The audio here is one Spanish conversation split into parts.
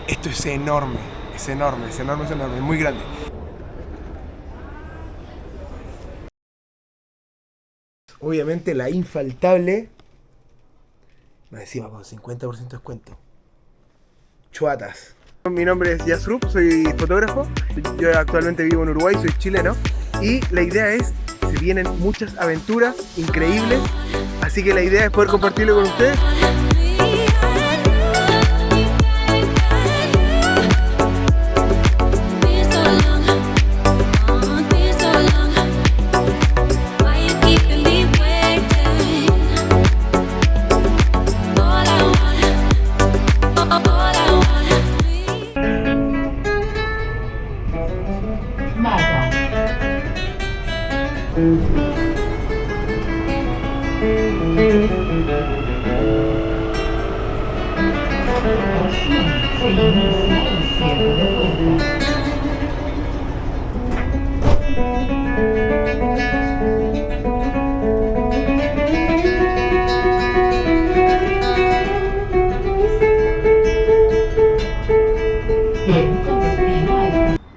Esto es enorme, es enorme, es enorme, es enorme, es muy grande. Obviamente la infaltable, más encima con 50% de descuento. Chuatas. Mi nombre es Yasrup, soy fotógrafo. Yo actualmente vivo en Uruguay, soy chileno. Y la idea es, se vienen muchas aventuras increíbles. Así que la idea es poder compartirlo con ustedes.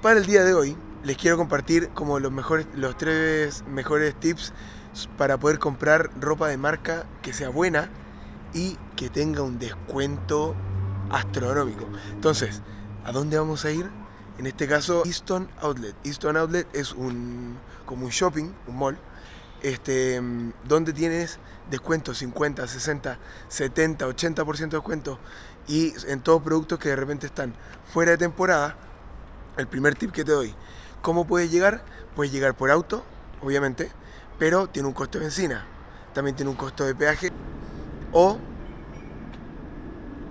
Para el día de hoy les quiero compartir como los 3 mejores tips para poder comprar ropa de marca que sea buena y que tenga un descuento astronómico. Entonces, ¿a dónde vamos a ir? En este caso, Easton Outlet. Easton Outlet es como un shopping, un mall, donde tienes descuentos 50, 60, 70, 80% de descuento y en todos productos que de repente están fuera de temporada. El primer tip que te doy, ¿cómo puedes llegar? Puedes llegar por auto, obviamente, pero tiene un costo de benzina, también tiene un costo de peaje, o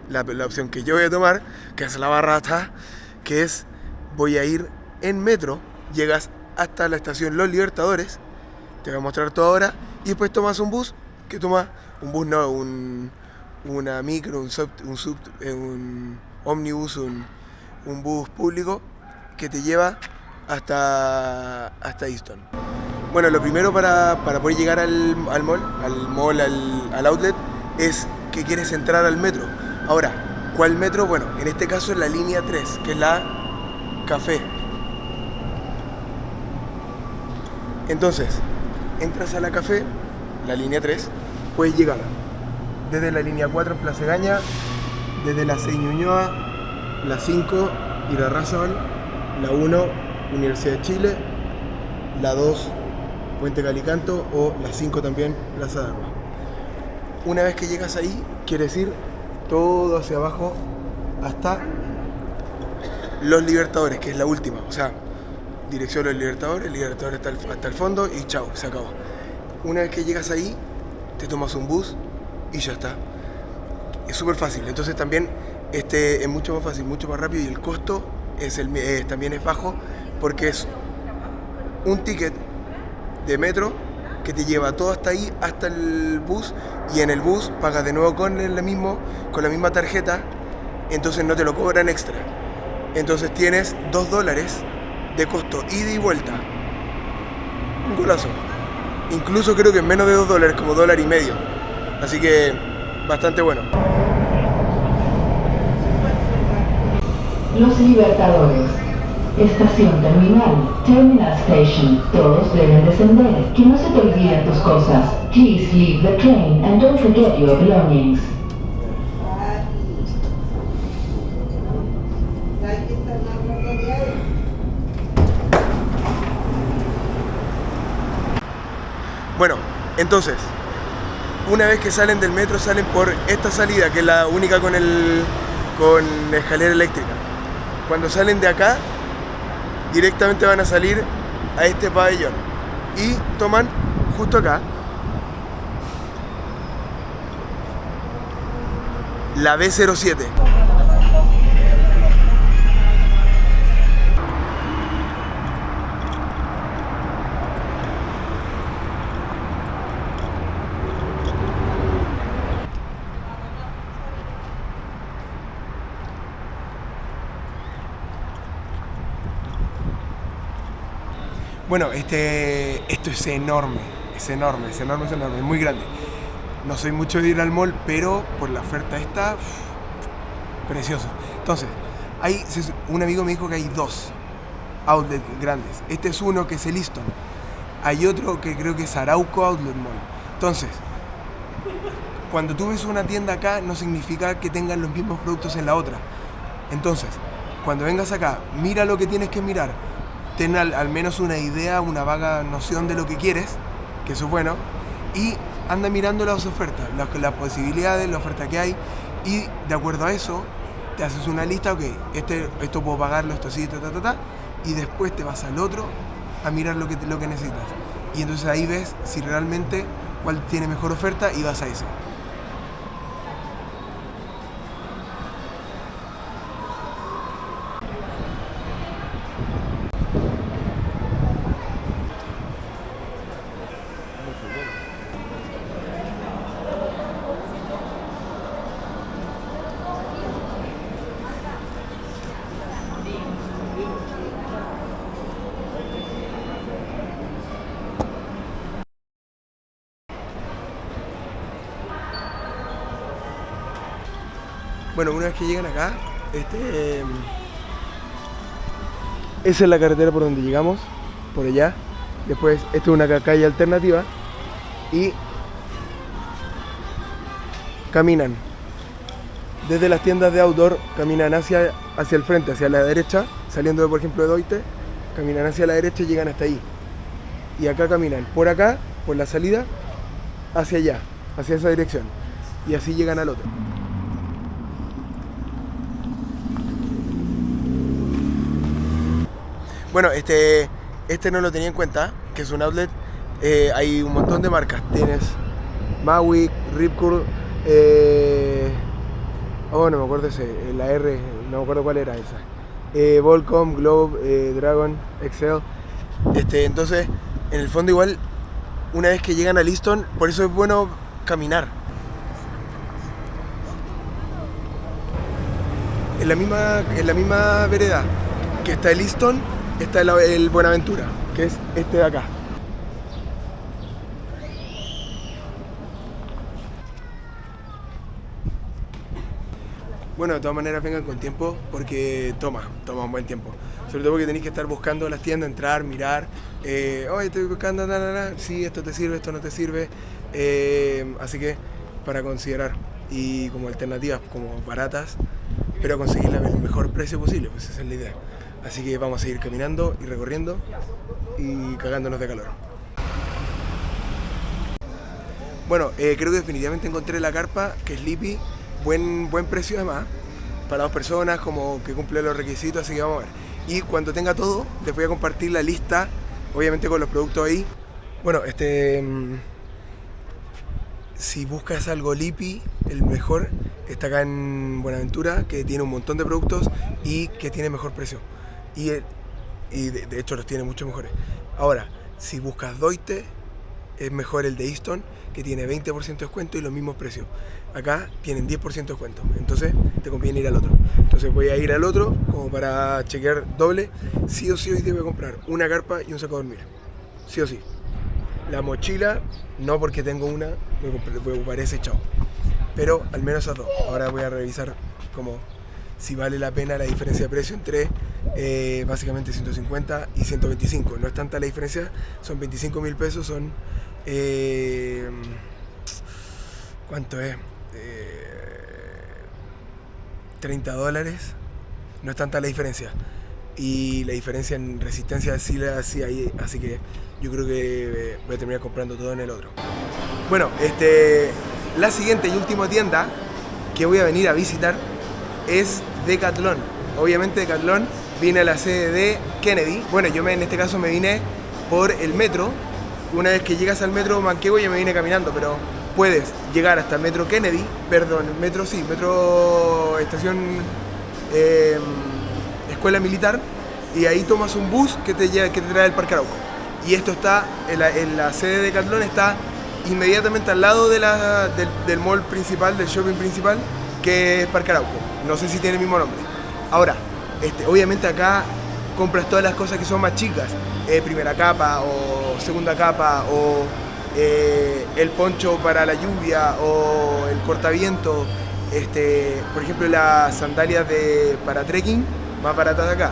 la opción que yo voy a tomar, que es la barata, que es, voy a ir en metro, llegas hasta la estación Los Libertadores, te voy a mostrar todo ahora, y después tomas un bus, una micro, un ómnibus, un bus público, que te lleva hasta Easton. Bueno, lo primero para poder llegar al outlet, es que quieres entrar al metro. Ahora, ¿cuál metro? Bueno, en este caso es la línea 3, que es la Café. Entonces, entras a la Café, la línea 3, puedes llegar desde la línea 4 en Plaza Egaña, desde la 6 Ñuñoa, la 5 Irarrázaval, la 1 Universidad de Chile, la 2 Puente Calicanto o la 5 también Plaza de Armas. Una vez que llegas ahí, quieres ir todo hacia abajo hasta Los Libertadores, que es la última, o sea, dirección Los Libertadores, el Libertador está hasta el fondo y chao, se acabó. Una vez que llegas ahí, te tomas un bus y ya está. Es súper fácil, entonces también es mucho más fácil, mucho más rápido, y el costo también es bajo, porque es un ticket de metro que te lleva todo hasta ahí, hasta el bus, y en el bus pagas de nuevo con la misma tarjeta, entonces no te lo cobran extra. Entonces tienes $2 de costo ida y vuelta. Un golazo. Incluso creo que en menos de $2, como $1.50. Así que bastante bueno. Los Libertadores. Estación terminal. Terminal Station. Todos deben descender. Que no se te olviden tus cosas. Please leave the train and don't forget your belongings. Bueno, entonces, una vez que salen del metro, salen por esta salida, que es la única con escalera eléctrica. Cuando salen de acá, directamente van a salir a este pabellón y toman justo acá la B07. Bueno, esto es enorme, es enorme, es enorme, es enorme, es muy grande. No soy mucho de ir al mall, pero por la oferta esta, precioso. Entonces, Un amigo me dijo que hay 2 outlets grandes. Este es uno, que es el Easton. Hay otro que creo que es Arauco Outlet Mall. Entonces, cuando tú ves una tienda acá, no significa que tengan los mismos productos en la otra. Entonces, cuando vengas acá, mira lo que tienes que mirar. Ten al menos una idea, una vaga noción de lo que quieres, que eso es bueno. Y anda mirando las ofertas, las posibilidades, la oferta que hay. Y de acuerdo a eso, te haces una lista, ok, esto puedo pagarlo, esto sí, y después te vas al otro a mirar lo que necesitas. Y entonces ahí ves si realmente cuál tiene mejor oferta y vas a ese. Bueno, una vez que llegan acá, esa es la carretera por donde llegamos, por allá. Después, esta es una calle alternativa y caminan desde las tiendas de outdoor, caminan hacia el frente, hacia la derecha, saliendo por ejemplo de Doite, caminan hacia la derecha y llegan hasta ahí. Y acá caminan por acá, por la salida, hacia allá, hacia esa dirección. Y así llegan al otro. Bueno, este no lo tenía en cuenta, que es un outlet. Hay un montón de marcas. Tienes Mavic, Rip Curl, no me acuerdo la R, no me acuerdo cuál era esa. Volcom, Globe, Dragon, Excel. Entonces, en el fondo igual, una vez que llegan a Easton, por eso es bueno caminar. En la misma vereda que está el Easton, está el Buenaventura, que es este de acá. Bueno, de todas maneras vengan con tiempo porque toma un buen tiempo. Sobre todo porque tenéis que estar buscando las tiendas, entrar, mirar. Oye, estoy buscando, sí, esto te sirve, esto no te sirve. Así que para considerar. Y como alternativas, como baratas, pero conseguir el mejor precio posible, pues esa es la idea. Así que vamos a seguir caminando y recorriendo y cagándonos de calor. Bueno, creo que definitivamente encontré la carpa, que es Sleepy. Buen precio además, para 2 personas, como que cumple los requisitos, así que vamos a ver. Y cuando tenga todo, les voy a compartir la lista, obviamente con los productos ahí. Bueno, si buscas algo Lippy, el mejor está acá en Buenaventura, que tiene un montón de productos y que tiene mejor precio. Y de hecho los tiene mucho mejores. Ahora, si buscas Doite, es mejor el de Easton, que tiene 20% de descuento y los mismos precios. Acá tienen 10% de descuento, entonces te conviene ir al otro. Entonces voy a ir al otro como para chequear doble. Sí o sí hoy te voy a comprar una carpa y un saco de dormir. Sí o sí. La mochila, no porque tengo una, voy a ocupar ese, chao. Pero al menos esas 2. Ahora voy a revisar como si vale la pena la diferencia de precio entre básicamente 150 y 125. No es tanta la diferencia, son 25.000 pesos, son... ¿cuánto es? $30. No es tanta la diferencia. Y la diferencia en resistencia sí la hacía ahí, así que yo creo que voy a terminar comprando todo en el otro. Bueno, la siguiente y última tienda que voy a venir a visitar es Decathlon. Obviamente Decathlon viene a la sede de Kennedy. Bueno, yo en este caso me vine por el metro. Una vez que llegas al metro Manquehue ya me vine caminando, pero puedes llegar hasta el metro Kennedy, metro estación escuela militar, y ahí tomas un bus que te trae al Parque Arauco. Y esto está, en la sede de Decathlon está inmediatamente al lado del mall principal, del shopping principal, que es Parque Arauco. No sé si tiene el mismo nombre. Ahora, obviamente acá compras todas las cosas que son más chicas, primera capa o segunda capa, o el poncho para la lluvia, o el cortaviento, Por ejemplo, las sandalias para trekking, más baratas de acá.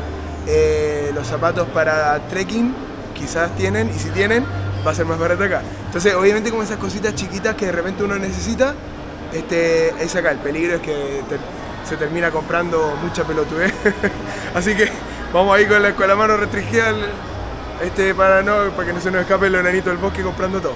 Los zapatos para trekking quizás tienen, y si tienen, va a ser más barato acá. Entonces, obviamente, como esas cositas chiquitas que de repente uno necesita, es acá. El peligro es que se termina comprando mucha pelotudez. Así que vamos ahí con la mano restringida para que no se nos escape el enanito del bosque comprando todo.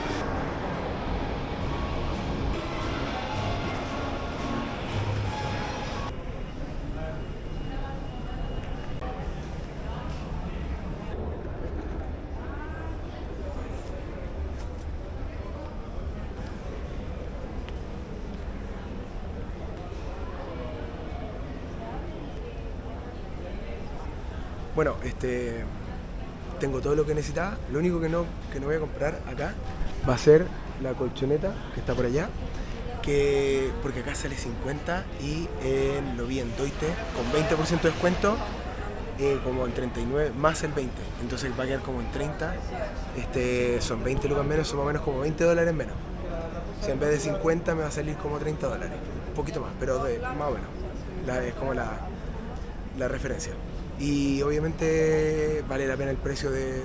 Bueno, tengo todo lo que necesitaba. Lo único que no voy a comprar acá va a ser la colchoneta que está por allá. Porque acá sale 50 y lo vi en Doite con 20% de descuento, como en 39 más el 20. Entonces va a quedar como en 30. Son 20 lucas menos, son más o menos como $20 menos. O sea, en vez de 50 me va a salir como $30. Un poquito más, pero más o menos. Es como la referencia. Y obviamente vale la pena el precio de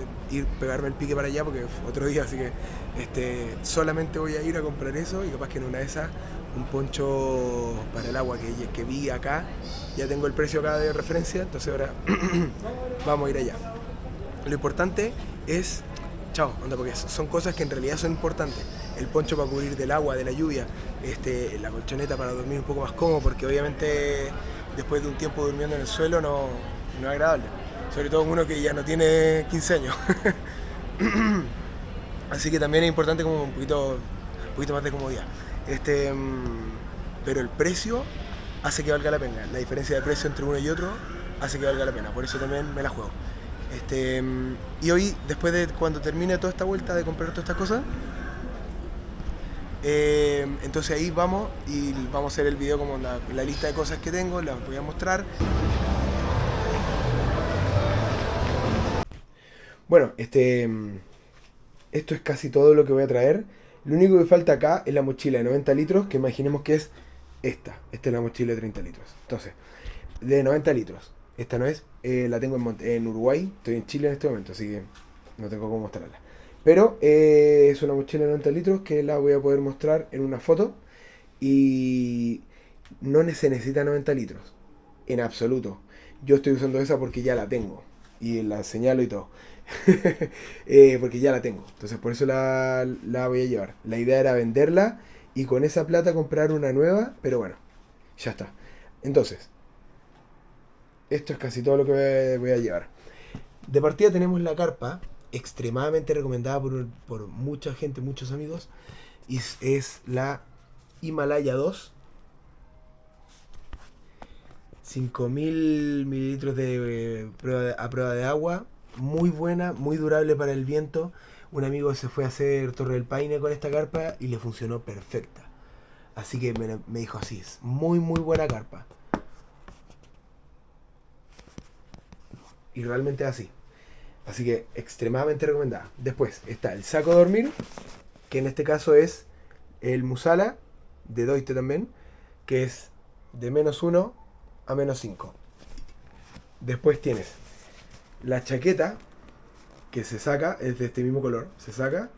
pegarme el pique para allá, porque otro día, así que solamente voy a ir a comprar eso, y capaz que en una de esas un poncho para el agua que vi acá, ya tengo el precio acá de referencia, entonces ahora vamos a ir allá. Lo importante es, porque son cosas que en realidad son importantes. El poncho para cubrir del agua, de la lluvia, la colchoneta para dormir un poco más cómodo, porque obviamente después de un tiempo durmiendo en el suelo no es agradable, sobre todo uno que ya no tiene 15 años. Así que también es importante como un poquito más de comodidad. Pero el precio hace que valga la pena. La diferencia de precio entre uno y otro hace que valga la pena. Por eso también me la juego. Y hoy, después de cuando termine toda esta vuelta de comprar todas estas cosas, entonces ahí vamos a hacer el video como la lista de cosas que tengo, las voy a mostrar. Bueno, esto es casi todo lo que voy a traer. Lo único que falta acá es la mochila de 90 litros, que imaginemos que es esta. Esta es la mochila de 30 litros. Entonces, de 90 litros. Esta no es, la tengo en Uruguay, estoy en Chile en este momento, así que no tengo cómo mostrarla. Pero es una mochila de 90 litros que la voy a poder mostrar en una foto. Y no se necesita 90 litros, en absoluto. Yo estoy usando esa porque ya la tengo. Y la señalo y todo. Porque ya la tengo. Entonces por eso la voy a llevar. La idea era venderla y con esa plata comprar una nueva. Pero bueno, ya está. Entonces, esto es casi todo lo que voy a llevar. De partida tenemos la carpa, extremadamente recomendada por mucha gente, muchos amigos. Y es la Himalaya 2. 5000 mililitros a prueba de agua. Muy buena, muy durable para el viento. Un amigo se fue a hacer Torre del Paine con esta carpa y le funcionó perfecta. Así que me dijo así, es muy buena carpa. Y realmente es así. Así que extremadamente recomendada. Después está el saco de dormir, que en este caso es el Musala, de Doite también, que es de -1 a -5. Después tienes la chaqueta, que se saca, es de este mismo color, se saca.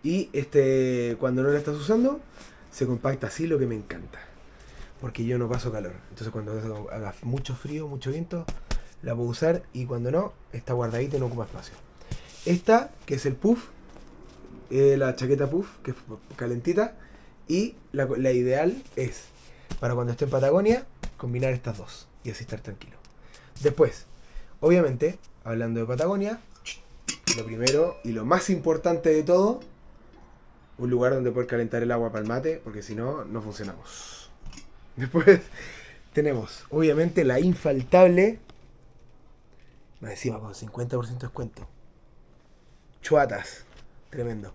Y cuando no la estás usando, se compacta así, lo que me encanta. Porque yo no paso calor. Entonces cuando haga mucho frío, mucho viento, la puedo usar. Y cuando no, está guardadita y no ocupa espacio. Esta, que es el puff, la chaqueta puff, que es calentita. Y la ideal es, para cuando esté en Patagonia, combinar estas dos. Y así estar tranquilo. Después, obviamente, hablando de Patagonia, lo primero y lo más importante de todo, un lugar donde poder calentar el agua para el mate, porque si no, no funcionamos. Después tenemos, obviamente, la infaltable, más encima con 50% de descuento, chuatas, tremendo,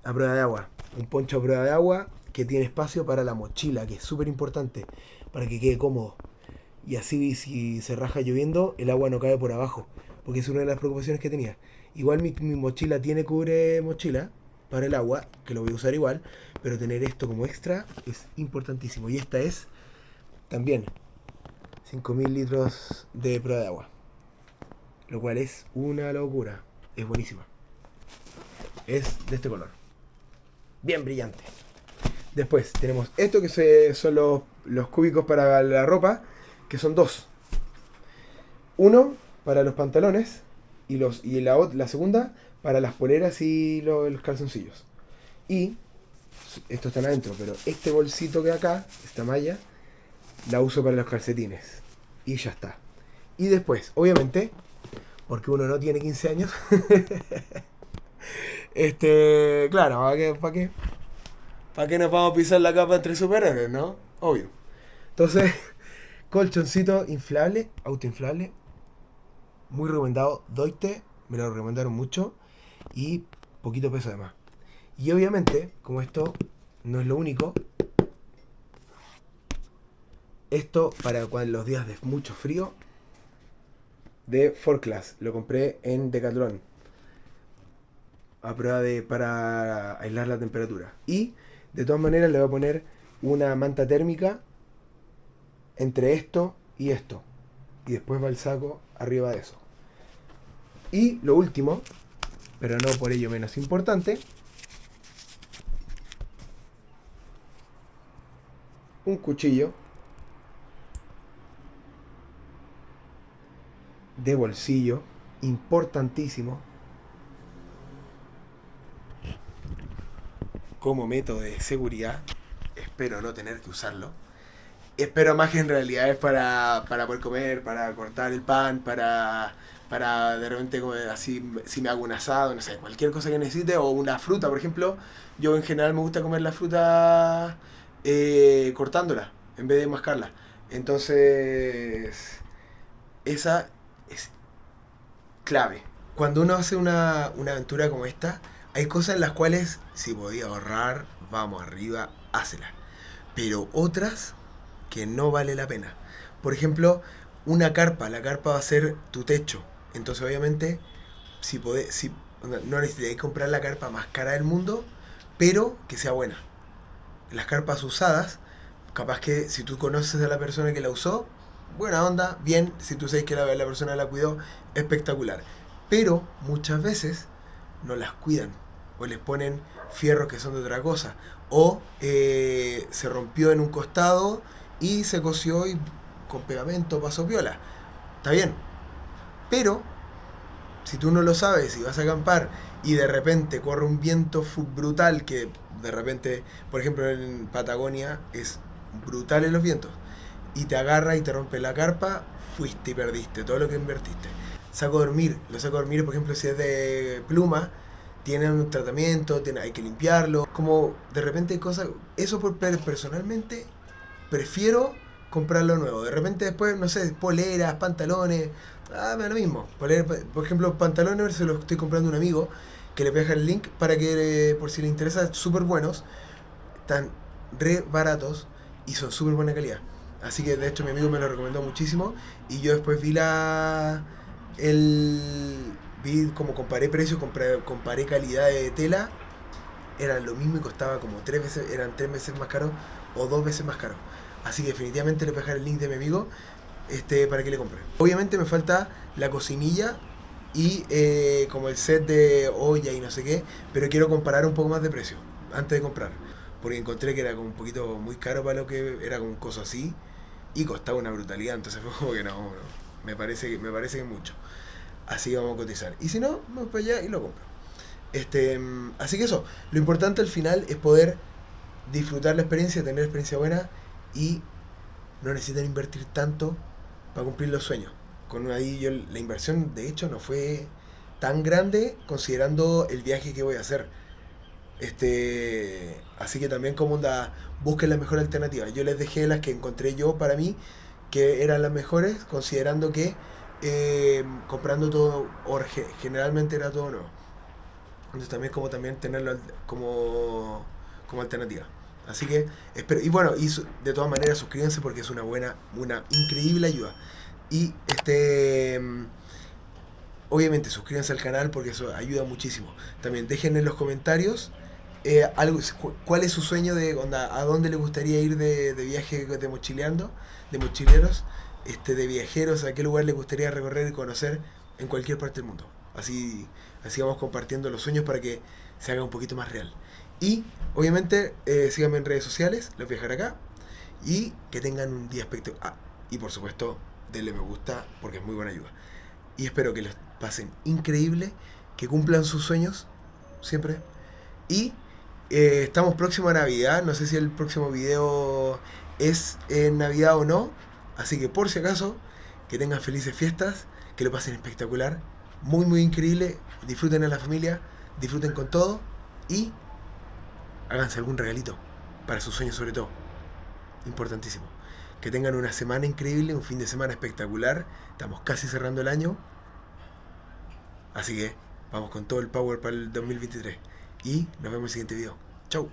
a prueba de agua, un poncho a prueba de agua que tiene espacio para la mochila, que es súper importante, para que quede cómodo. Y así, si se raja lloviendo, el agua no cae por abajo, porque es una de las preocupaciones que tenía. Igual mi mochila tiene cubre mochila, para el agua, que lo voy a usar igual, pero tener esto como extra es importantísimo. Y esta es también 5000 litros de prueba de agua, lo cual es una locura. Es buenísima. Es de este color, bien brillante. Después tenemos esto que son los cúbicos para la ropa, que son dos. Uno para los pantalones y la segunda para las poleras y los calzoncillos. Y esto están adentro, pero este bolsito que acá, esta malla, la uso para los calcetines. Y ya está. Y después, obviamente, porque uno no tiene 15 años, claro, ¿para qué? ¿Para qué nos vamos a pisar la capa entre superhéroes, no? Obvio. Entonces, colchoncito inflable, autoinflable, muy recomendado. Doite, me lo recomendaron mucho. Y poquito peso además. Y obviamente, como esto no es lo único, esto para los días de mucho frío, de 4Class. Lo compré en Decathlon a prueba para aislar la temperatura. Y de todas maneras le voy a poner una manta térmica entre esto y esto. Y después va el saco arriba de eso. Y lo último, pero no por ello menos importante, un cuchillo de bolsillo, importantísimo, como método de seguridad. Espero no tener que usarlo. Espero más que en realidad es para poder comer, para cortar el pan, para de repente así, si me hago un asado, no sé, cualquier cosa que necesite, o una fruta, por ejemplo. Yo en general me gusta comer la fruta cortándola, en vez de mascarla. Entonces, esa es clave. Cuando uno hace una aventura como esta, hay cosas en las cuales, si podía ahorrar, vamos arriba, hácela. Pero otras que no vale la pena. Por ejemplo, una carpa. La carpa va a ser tu techo. Entonces, obviamente, no necesitáis comprar la carpa más cara del mundo, pero que sea buena. Las carpas usadas, capaz que si tú conoces a la persona que la usó, buena onda, bien. Si tú sabes que la persona la cuidó, espectacular. Pero muchas veces no las cuidan, o les ponen fierros que son de otra cosa, o se rompió en un costado y se cosió y con pegamento pasó piola. Está bien, pero si tú no lo sabes y vas a acampar y de repente corre un viento brutal, que de repente, por ejemplo en Patagonia es brutal en los vientos, y te agarra y te rompe la carpa, fuiste y perdiste todo lo que invertiste. Los sacos de dormir, por ejemplo, si es de pluma, tienen un tratamiento, hay que limpiarlo, como de repente cosas, eso personalmente prefiero comprarlo nuevo. De repente después, no sé, poleras, pantalones, me da lo mismo. Por ejemplo, pantalones se los estoy comprando a un amigo, que le voy a dejar el link para que, por si le interesa, súper buenos, están re baratos y son súper buena calidad. Así que de hecho mi amigo me lo recomendó muchísimo, y yo después vi como comparé precios, comparé calidad de tela, eran lo mismo y costaba como 3 veces más caro o 2 veces más caro. Así que definitivamente les voy a dejar el link de mi amigo para que le compren. Obviamente me falta la cocinilla y como el set de olla y no sé qué, pero quiero comparar un poco más de precio antes de comprar, porque encontré que era como un poquito muy caro para lo que era, como un coso así, y costaba una brutalidad. Entonces fue como que no, me parece que es mucho. Así que vamos a cotizar. Y si no, vamos para allá y lo compro. Así que eso, lo importante al final es poder disfrutar la experiencia, tener experiencia buena, y no necesitan invertir tanto para cumplir los sueños. La inversión de hecho no fue tan grande considerando el viaje que voy a hacer. Así que también, como onda, busquen la mejor alternativa. Yo les dejé las que encontré yo para mí, que eran las mejores, considerando que comprando todo, generalmente era todo nuevo. Entonces también como tenerlo como alternativa. Así que espero, y bueno, de todas maneras suscríbanse, porque es una increíble ayuda. Y obviamente suscríbanse al canal, porque eso ayuda muchísimo. También dejen en los comentarios ¿Cuál es su sueño de onda? ¿A dónde le gustaría ir de viaje de mochileando, de mochileros, de viajeros? ¿A qué lugar le gustaría recorrer y conocer en cualquier parte del mundo? Así vamos compartiendo los sueños para que se haga un poquito más real. Y obviamente síganme en redes sociales, los viajar acá, y que tengan un día espectacular. Y por supuesto, denle me gusta porque es muy buena ayuda. Y espero que los pasen increíble, que cumplan sus sueños siempre. Y estamos próximos a Navidad. No sé si el próximo video es en Navidad o no. Así que por si acaso, que tengan felices fiestas, que lo pasen espectacular, muy muy increíble. Disfruten a la familia, disfruten con todo y háganse algún regalito para sus sueños sobre todo. Importantísimo. Que tengan una semana increíble, un fin de semana espectacular. Estamos casi cerrando el año. Así que vamos con todo el power para el 2023. Y nos vemos en el siguiente video. Chau.